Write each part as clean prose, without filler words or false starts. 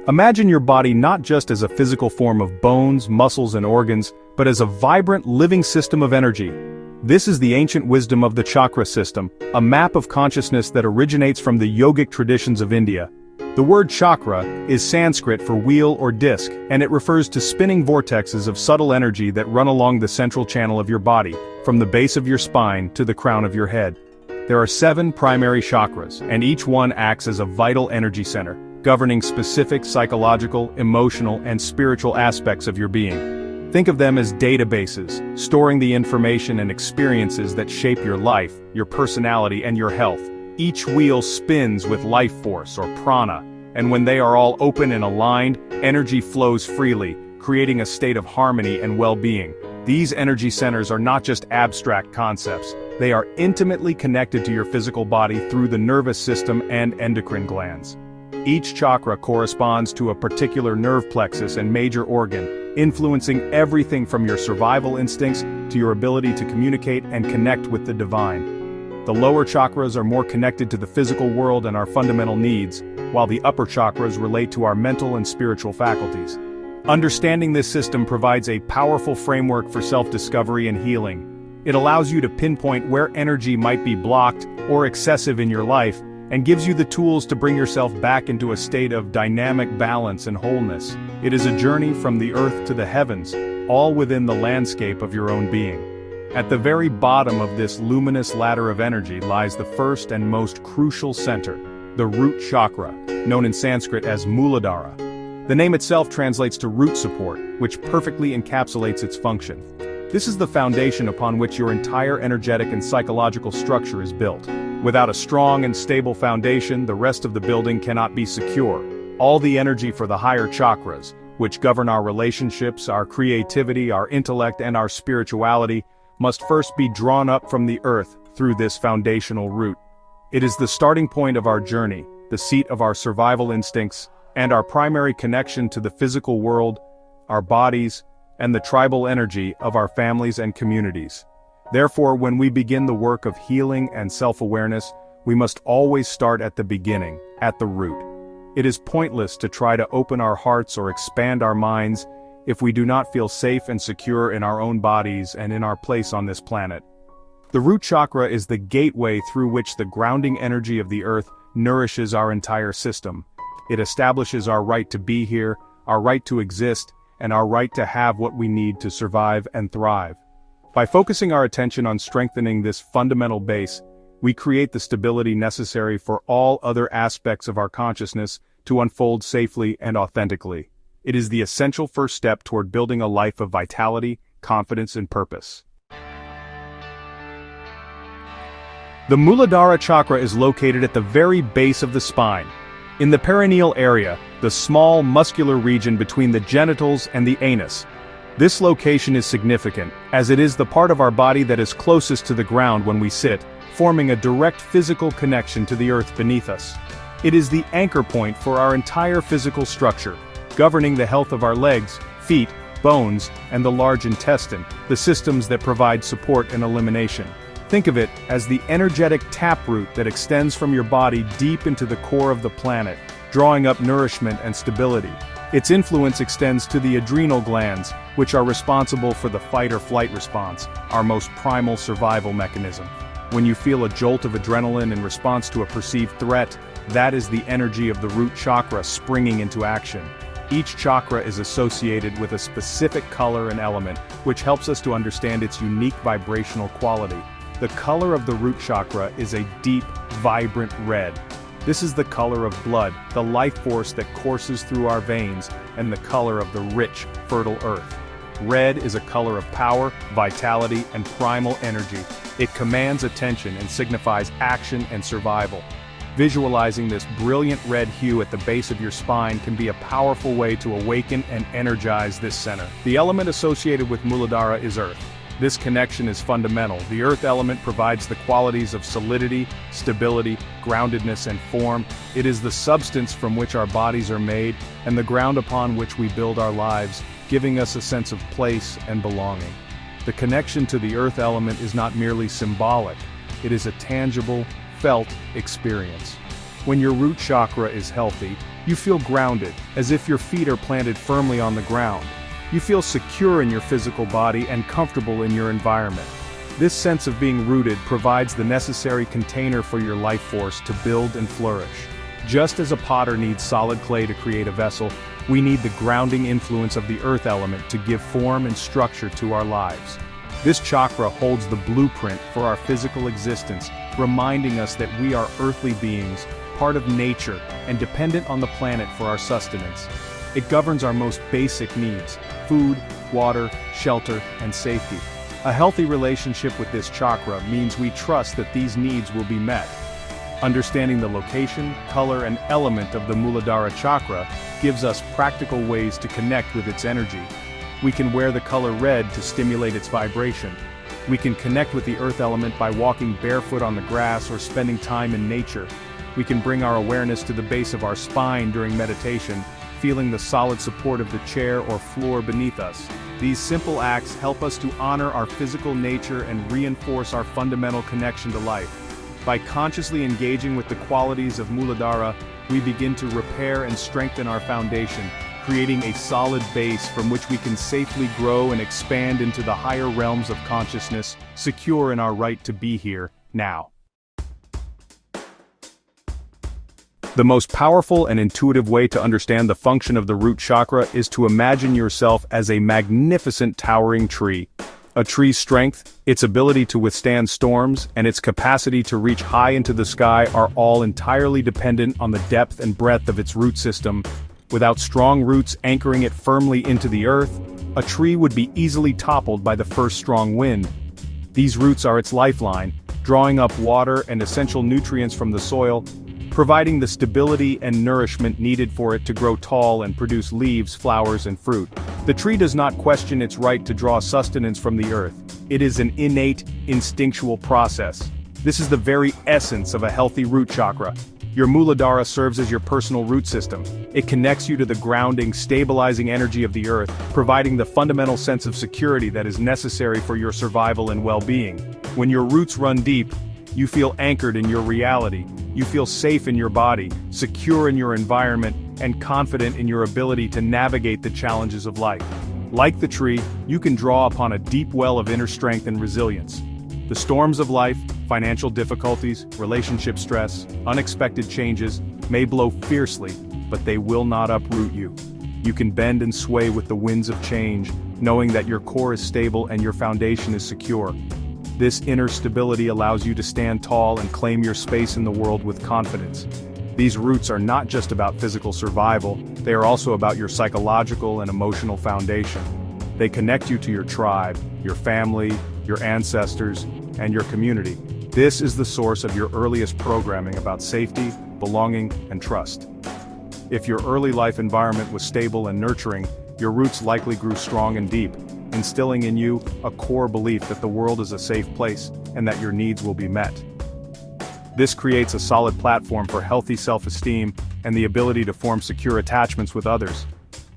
Imagine your body not just as a physical form of bones, muscles, and organs, but as a vibrant, living system of energy. This is the ancient wisdom of the chakra system, a map of consciousness that originates from the yogic traditions of India. The word chakra is Sanskrit for wheel or disc, and it refers to spinning vortexes of subtle energy that run along the central channel of your body, from the base of your spine to the crown of your head. There are 7 primary chakras, and each one acts as a vital energy center, governing specific psychological, emotional, and spiritual aspects of your being. Think of them as databases, storing the information and experiences that shape your life, your personality, and your health. Each wheel spins with life force or prana, and when they are all open and aligned, energy flows freely, creating a state of harmony and well-being. These energy centers are not just abstract concepts, they are intimately connected to your physical body through the nervous system and endocrine glands. Each chakra corresponds to a particular nerve plexus and major organ, influencing everything from your survival instincts to your ability to communicate and connect with the divine. The lower chakras are more connected to the physical world and our fundamental needs, while the upper chakras relate to our mental and spiritual faculties. Understanding this system provides a powerful framework for self-discovery and healing. It allows you to pinpoint where energy might be blocked or excessive in your life, and gives you the tools to bring yourself back into a state of dynamic balance and wholeness. It is a journey from the earth to the heavens, all within the landscape of your own being. At the very bottom of this luminous ladder of energy lies the first and most crucial center, the root chakra, known in Sanskrit as Muladhara. The name itself translates to root support, which perfectly encapsulates its function. This is the foundation upon which your entire energetic and psychological structure is built. Without a strong and stable foundation, the rest of the building cannot be secure. All the energy for the higher chakras, which govern our relationships, our creativity, our intellect, and our spirituality, must first be drawn up from the earth through this foundational root. It is the starting point of our journey, the seat of our survival instincts, and our primary connection to the physical world, our bodies, and the tribal energy of our families and communities. Therefore, when we begin the work of healing and self-awareness, we must always start at the beginning, at the root. It is pointless to try to open our hearts or expand our minds if we do not feel safe and secure in our own bodies and in our place on this planet. The root chakra is the gateway through which the grounding energy of the earth nourishes our entire system. It establishes our right to be here, our right to exist, and our right to have what we need to survive and thrive. By focusing our attention on strengthening this fundamental base, we create the stability necessary for all other aspects of our consciousness to unfold safely and authentically. It is the essential first step toward building a life of vitality, confidence, and purpose. The Muladhara chakra is located at the very base of the spine. In the perineal area, the small muscular region between the genitals and the anus. This location is significant, as it is the part of our body that is closest to the ground when we sit, forming a direct physical connection to the earth beneath us. It is the anchor point for our entire physical structure, governing the health of our legs, feet, bones, and the large intestine, the systems that provide support and elimination. Think of it as the energetic taproot that extends from your body deep into the core of the planet, drawing up nourishment and stability. Its influence extends to the adrenal glands, which are responsible for the fight or flight response, our most primal survival mechanism. When you feel a jolt of adrenaline in response to a perceived threat, that is the energy of the root chakra springing into action. Each chakra is associated with a specific color and element, which helps us to understand its unique vibrational quality. The color of the root chakra is a deep, vibrant red. This is the color of blood, the life force that courses through our veins, and the color of the rich, fertile earth. Red is a color of power, vitality, and primal energy. It commands attention and signifies action and survival. Visualizing this brilliant red hue at the base of your spine can be a powerful way to awaken and energize this center. The element associated with Muladhara is earth. This connection is fundamental. The earth element provides the qualities of solidity, stability, groundedness, and form. It is the substance from which our bodies are made, and the ground upon which we build our lives, giving us a sense of place and belonging. The connection to the earth element is not merely symbolic, it is a tangible, felt experience. When your root chakra is healthy, You feel grounded, as if your feet are planted firmly on the ground. You feel secure in your physical body and comfortable in your environment. This sense of being rooted provides the necessary container for your life force to build and flourish. Just as a potter needs solid clay to create a vessel, we need the grounding influence of the earth element to give form and structure to our lives. This chakra holds the blueprint for our physical existence, reminding us that we are earthly beings, part of nature, and dependent on the planet for our sustenance. It governs our most basic needs: food, water, shelter, and safety. A healthy relationship with this chakra means we trust that these needs will be met. Understanding the location, color, and element of the Muladhara chakra gives us practical ways to connect with its energy. We can wear the color red to stimulate its vibration. We can connect with the earth element by walking barefoot on the grass or spending time in nature. We can bring our awareness to the base of our spine during meditation, feeling the solid support of the chair or floor beneath us. These simple acts help us to honor our physical nature and reinforce our fundamental connection to life. By consciously engaging with the qualities of Muladhara, we begin to repair and strengthen our foundation, creating a solid base from which we can safely grow and expand into the higher realms of consciousness, secure in our right to be here, now. The most powerful and intuitive way to understand the function of the root chakra is to imagine yourself as a magnificent towering tree. A tree's strength, its ability to withstand storms, and its capacity to reach high into the sky are all entirely dependent on the depth and breadth of its root system. Without strong roots anchoring it firmly into the earth, a tree would be easily toppled by the first strong wind. These roots are its lifeline, drawing up water and essential nutrients from the soil, providing the stability and nourishment needed for it to grow tall and produce leaves, flowers, and fruit. The tree does not question its right to draw sustenance from the earth. It is an innate, instinctual process. This is the very essence of a healthy root chakra. Your Muladhara serves as your personal root system. It connects you to the grounding, stabilizing energy of the earth, providing the fundamental sense of security that is necessary for your survival and well-being. When your roots run deep, you feel anchored in your reality. You feel safe in your body, secure in your environment, and confident in your ability to navigate the challenges of life. Like the tree, you can draw upon a deep well of inner strength and resilience. The storms of life, financial difficulties, relationship stress, unexpected changes, may blow fiercely, but they will not uproot you. You can bend and sway with the winds of change, knowing that your core is stable and your foundation is secure. This inner stability allows you to stand tall and claim your space in the world with confidence. These roots are not just about physical survival, they are also about your psychological and emotional foundation. They connect you to your tribe, your family, your ancestors, and your community. This is the source of your earliest programming about safety, belonging, and trust. If your early life environment was stable and nurturing, your roots likely grew strong and deep, instilling in you a core belief that the world is a safe place and that your needs will be met. This creates a solid platform for healthy self-esteem and the ability to form secure attachments with others.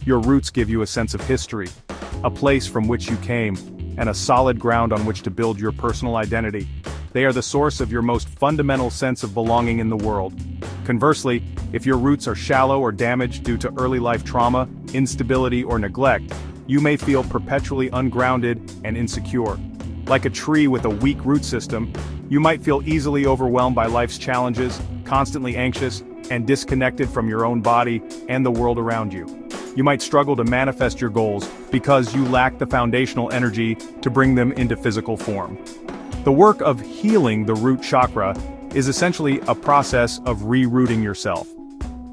Your roots give you a sense of history, a place from which you came, and a solid ground on which to build your personal identity. They are the source of your most fundamental sense of belonging in the world. Conversely, if your roots are shallow or damaged due to early life trauma, instability, or neglect, you may feel perpetually ungrounded and insecure. Like a tree with a weak root system, you might feel easily overwhelmed by life's challenges, constantly anxious, and disconnected from your own body and the world around you. You might struggle to manifest your goals because you lack the foundational energy to bring them into physical form. The work of healing the root chakra is essentially a process of re-rooting yourself.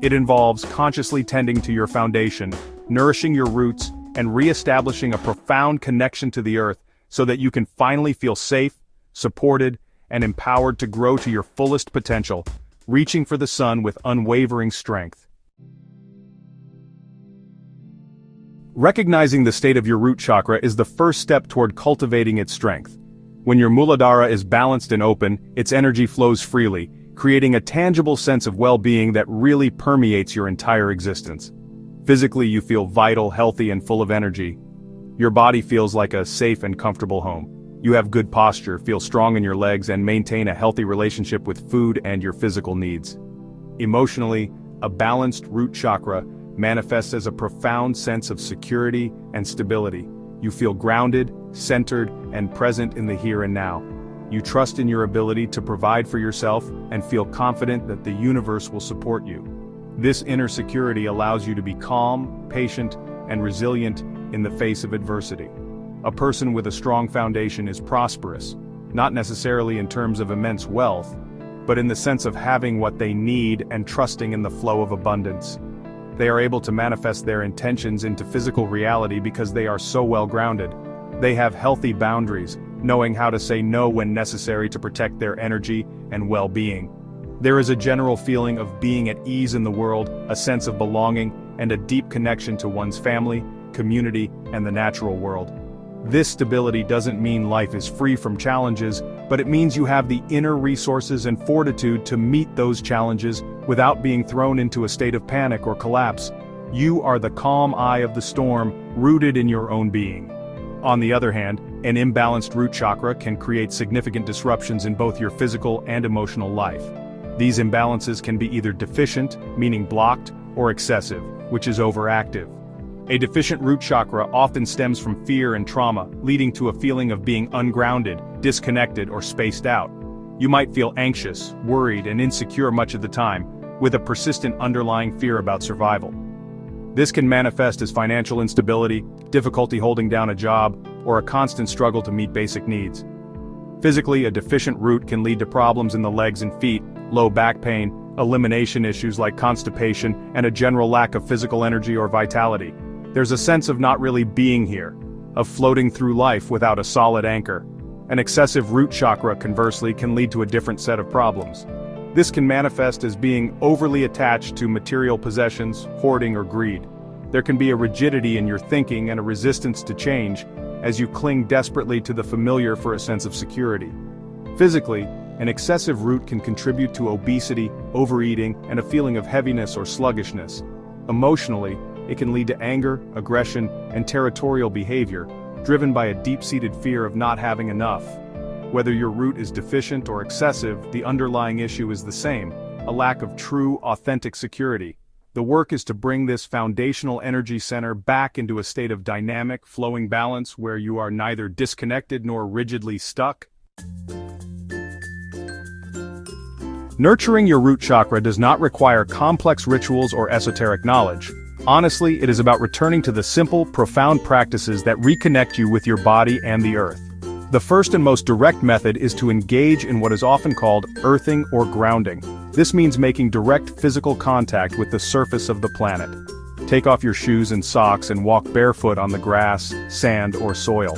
It involves consciously tending to your foundation, nourishing your roots, and re-establishing a profound connection to the earth so that you can finally feel safe, supported, and empowered to grow to your fullest potential, reaching for the sun with unwavering strength. Recognizing the state of your root chakra is the first step toward cultivating its strength. When your Muladhara is balanced and open, its energy flows freely, creating a tangible sense of well-being that really permeates your entire existence. Physically, you feel vital, healthy, and full of energy. Your body feels like a safe and comfortable home. You have good posture, feel strong in your legs, and maintain a healthy relationship with food and your physical needs. Emotionally, a balanced root chakra manifests as a profound sense of security and stability. You feel grounded, centered, and present in the here and now. You trust in your ability to provide for yourself and feel confident that the universe will support you. This inner security allows you to be calm, patient, and resilient in the face of adversity. A person with a strong foundation is prosperous, not necessarily in terms of immense wealth, but in the sense of having what they need and trusting in the flow of abundance. They are able to manifest their intentions into physical reality because they are so well grounded. They have healthy boundaries, knowing how to say no when necessary to protect their energy and well-being. There is a general feeling of being at ease in the world, a sense of belonging, and a deep connection to one's family, community, and the natural world. This stability doesn't mean life is free from challenges, but it means you have the inner resources and fortitude to meet those challenges without being thrown into a state of panic or collapse. You are the calm eye of the storm, rooted in your own being. On the other hand, an imbalanced root chakra can create significant disruptions in both your physical and emotional life. These imbalances can be either deficient, meaning blocked, or excessive, which is overactive. A deficient root chakra often stems from fear and trauma, leading to a feeling of being ungrounded, disconnected, or spaced out. You might feel anxious, worried, and insecure much of the time, with a persistent underlying fear about survival. This can manifest as financial instability, difficulty holding down a job, or a constant struggle to meet basic needs. Physically, a deficient root can lead to problems in the legs and feet, low back pain, elimination issues like constipation, and a general lack of physical energy or vitality. There's a sense of not really being here, of floating through life without a solid anchor. An excessive root chakra, conversely, can lead to a different set of problems. This can manifest as being overly attached to material possessions, hoarding, or greed. There can be a rigidity in your thinking and a resistance to change, as you cling desperately to the familiar for a sense of security. Physically, an excessive root can contribute to obesity, overeating, and a feeling of heaviness or sluggishness. Emotionally, it can lead to anger, aggression, and territorial behavior, driven by a deep-seated fear of not having enough. Whether your root is deficient or excessive, the underlying issue is the same: a lack of true, authentic security. The work is to bring this foundational energy center back into a state of dynamic, flowing balance where you are neither disconnected nor rigidly stuck. Nurturing your root chakra does not require complex rituals or esoteric knowledge. Honestly, it is about returning to the simple, profound practices that reconnect you with your body and the earth. The first and most direct method is to engage in what is often called earthing or grounding. This means making direct physical contact with the surface of the planet. Take off your shoes and socks and walk barefoot on the grass, sand, or soil.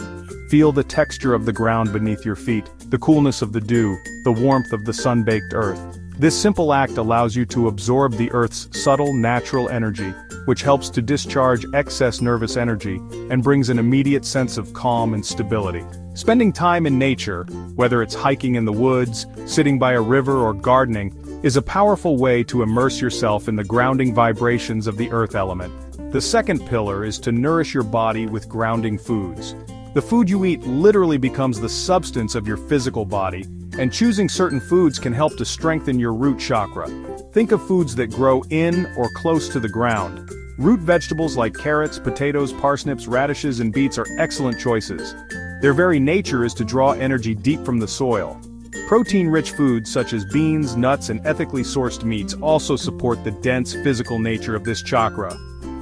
Feel the texture of the ground beneath your feet, the coolness of the dew, the warmth of the sun-baked earth. This simple act allows you to absorb the earth's subtle natural energy, which helps to discharge excess nervous energy and brings an immediate sense of calm and stability. Spending time in nature, whether it's hiking in the woods, sitting by a river, or gardening, is a powerful way to immerse yourself in the grounding vibrations of the earth element. The second pillar is to nourish your body with grounding foods. The food you eat literally becomes the substance of your physical body, and choosing certain foods can help to strengthen your root chakra. Think of foods that grow in or close to the ground. Root vegetables like carrots, potatoes, parsnips, radishes, and beets are excellent choices. Their very nature is to draw energy deep from the soil. Protein-rich foods such as beans, nuts, and ethically sourced meats also support the dense physical nature of this chakra.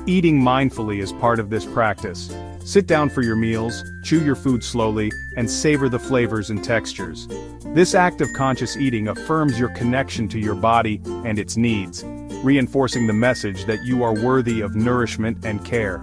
Eating mindfully is part of this practice. Sit down for your meals, chew your food slowly, and savor the flavors and textures. This act of conscious eating affirms your connection to your body and its needs, reinforcing the message that you are worthy of nourishment and care.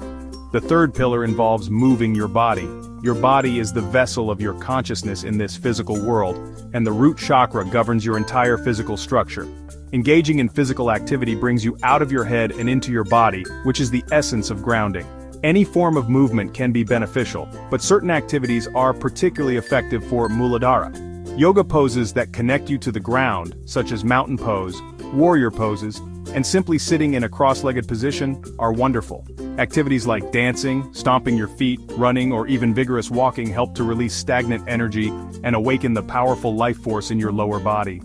The third pillar involves moving your body. Your body is the vessel of your consciousness in this physical world, and the root chakra governs your entire physical structure. Engaging in physical activity brings you out of your head and into your body, which is the essence of grounding. Any form of movement can be beneficial, but certain activities are particularly effective for Muladhara. Yoga poses that connect you to the ground, such as mountain pose, warrior poses, and simply sitting in a cross-legged position, are wonderful. Activities like dancing, stomping your feet, running, or even vigorous walking help to release stagnant energy and awaken the powerful life force in your lower body.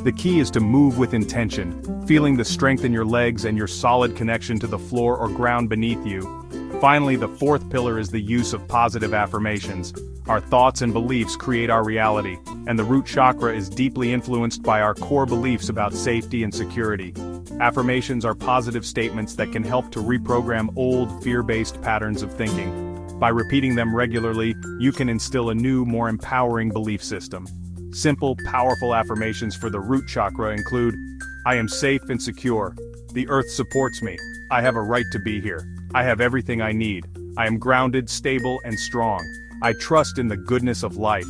The key is to move with intention, feeling the strength in your legs and your solid connection to the floor or ground beneath you. Finally, the fourth pillar is the use of positive affirmations. Our thoughts and beliefs create our reality, and the root chakra is deeply influenced by our core beliefs about safety and security. Affirmations are positive statements that can help to reprogram old, fear-based patterns of thinking. By repeating them regularly, you can instill a new, more empowering belief system. Simple, powerful affirmations for the root chakra include, I am safe and secure. The earth supports me. I have a right to be here. I have everything I need. I am grounded, stable, and strong. I trust in the goodness of life.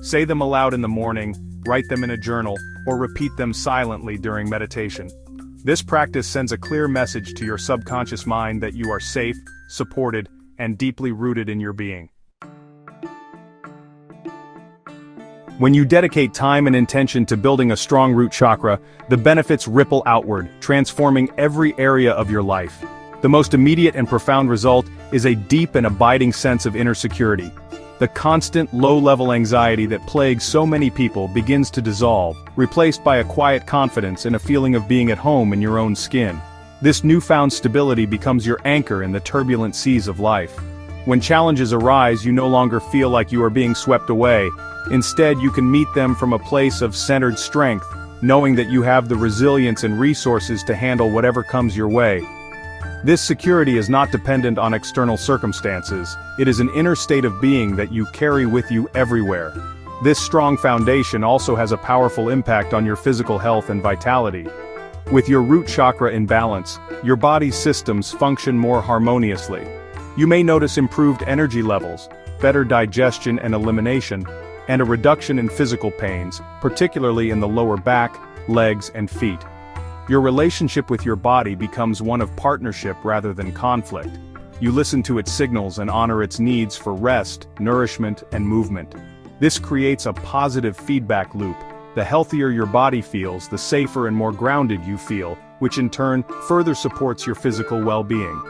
Say them aloud in the morning, write them in a journal, or repeat them silently during meditation. This practice sends a clear message to your subconscious mind that you are safe, supported, and deeply rooted in your being. When you dedicate time and intention to building a strong root chakra, the benefits ripple outward, transforming every area of your life. The most immediate and profound result is a deep and abiding sense of inner security. The constant, low-level anxiety that plagues so many people begins to dissolve, replaced by a quiet confidence and a feeling of being at home in your own skin. This newfound stability becomes your anchor in the turbulent seas of life. When challenges arise, you no longer feel like you are being swept away. Instead, you can meet them from a place of centered strength, knowing that you have the resilience and resources to handle whatever comes your way. This security is not dependent on external circumstances. It is an inner state of being that you carry with you everywhere. This strong foundation also has a powerful impact on your physical health and vitality. With your root chakra in balance, your body's systems function more harmoniously. You may notice improved energy levels, better digestion and elimination, and a reduction in physical pains, particularly in the lower back, legs, and feet. Your relationship with your body becomes one of partnership rather than conflict. You listen to its signals and honor its needs for rest, nourishment, and movement. This creates a positive feedback loop. The healthier your body feels, the safer and more grounded you feel, which in turn further supports your physical well-being.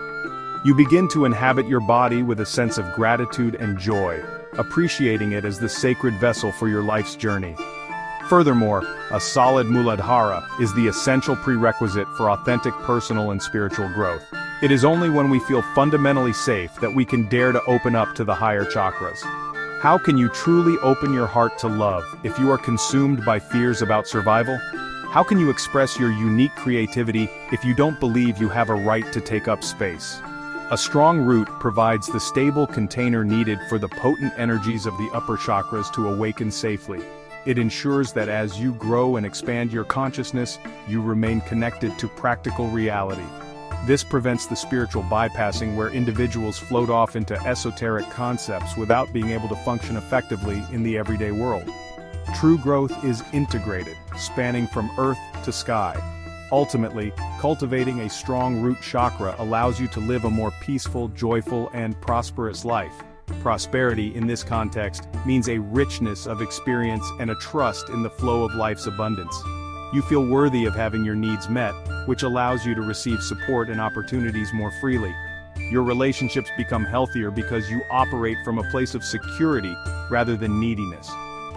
You begin to inhabit your body with a sense of gratitude and joy, appreciating it as the sacred vessel for your life's journey. Furthermore, a solid Muladhara is the essential prerequisite for authentic personal and spiritual growth. It is only when we feel fundamentally safe that we can dare to open up to the higher chakras. How can you truly open your heart to love if you are consumed by fears about survival? How can you express your unique creativity if you don't believe you have a right to take up space? A strong root provides the stable container needed for the potent energies of the upper chakras to awaken safely. It ensures that as you grow and expand your consciousness, you remain connected to practical reality. This prevents the spiritual bypassing where individuals float off into esoteric concepts without being able to function effectively in the everyday world. True growth is integrated, spanning from earth to sky. Ultimately, cultivating a strong root chakra allows you to live a more peaceful, joyful, and prosperous life. Prosperity in this context means a richness of experience and a trust in the flow of life's abundance. You feel worthy of having your needs met, which allows you to receive support and opportunities more freely. Your relationships become healthier because you operate from a place of security rather than neediness.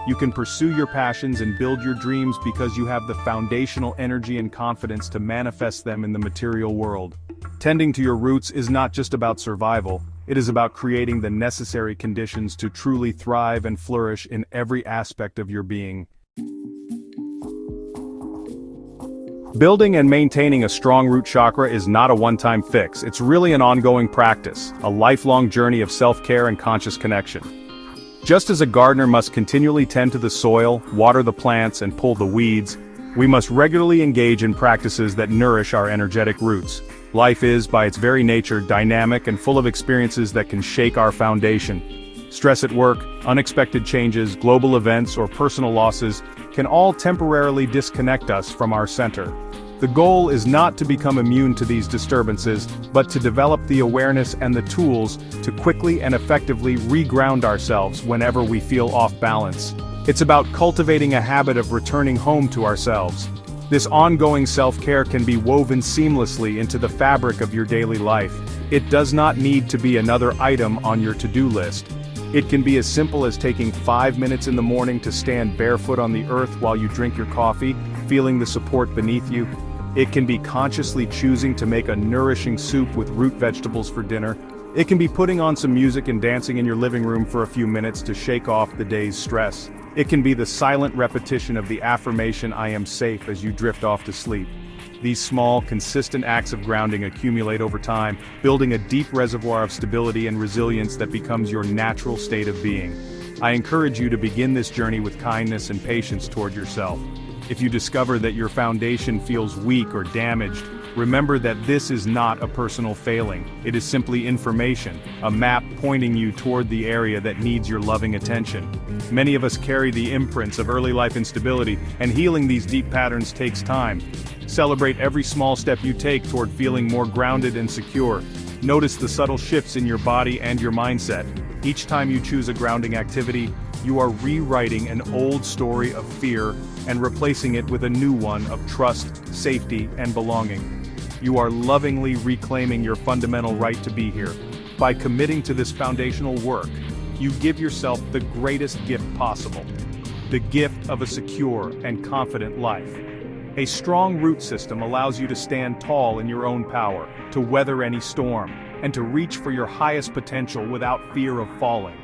You can pursue your passions and build your dreams because you have the foundational energy and confidence to manifest them in the material world. Tending to your roots is not just about survival, it is about creating the necessary conditions to truly thrive and flourish in every aspect of your being. Building and maintaining a strong root chakra is not a one-time fix, it's really an ongoing practice, a lifelong journey of self-care and conscious connection. Just as a gardener must continually tend to the soil, water the plants, and pull the weeds, we must regularly engage in practices that nourish our energetic roots. Life is, by its very nature, dynamic and full of experiences that can shake our foundation. Stress at work, unexpected changes, global events, or personal losses can all temporarily disconnect us from our center. The goal is not to become immune to these disturbances, but to develop the awareness and the tools to quickly and effectively reground ourselves whenever we feel off balance. It's about cultivating a habit of returning home to ourselves. This ongoing self-care can be woven seamlessly into the fabric of your daily life. It does not need to be another item on your to-do list. It can be as simple as taking 5 minutes in the morning to stand barefoot on the earth while you drink your coffee, feeling the support beneath you. It can be consciously choosing to make a nourishing soup with root vegetables for dinner. It can be putting on some music and dancing in your living room for a few minutes to shake off the day's stress. It can be the silent repetition of the affirmation "I am safe" as you drift off to sleep. These small, consistent acts of grounding accumulate over time, building a deep reservoir of stability and resilience that becomes your natural state of being. I encourage you to begin this journey with kindness and patience toward yourself. If you discover that your foundation feels weak or damaged, remember that this is not a personal failing. It is simply information, a map pointing you toward the area that needs your loving attention. Many of us carry the imprints of early life instability, and healing these deep patterns takes time. Celebrate every small step you take toward feeling more grounded and secure. Notice the subtle shifts in your body and your mindset. Each time you choose a grounding activity, you are rewriting an old story of fear and replacing it with a new one of trust, safety, and belonging. You are lovingly reclaiming your fundamental right to be here. By committing to this foundational work, you give yourself the greatest gift possible: the gift of a secure and confident life. A strong root system allows you to stand tall in your own power, to weather any storm, and to reach for your highest potential without fear of falling.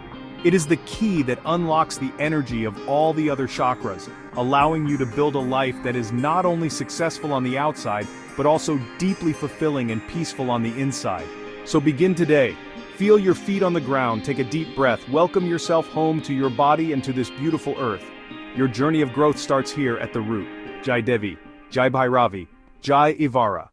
It is the key that unlocks the energy of all the other chakras, allowing you to build a life that is not only successful on the outside, but also deeply fulfilling and peaceful on the inside. So begin today. Feel your feet on the ground, take a deep breath, welcome yourself home to your body and to this beautiful earth. Your journey of growth starts here at the root. Jai Devi, Jai Bhairavi, Jai EvaRa.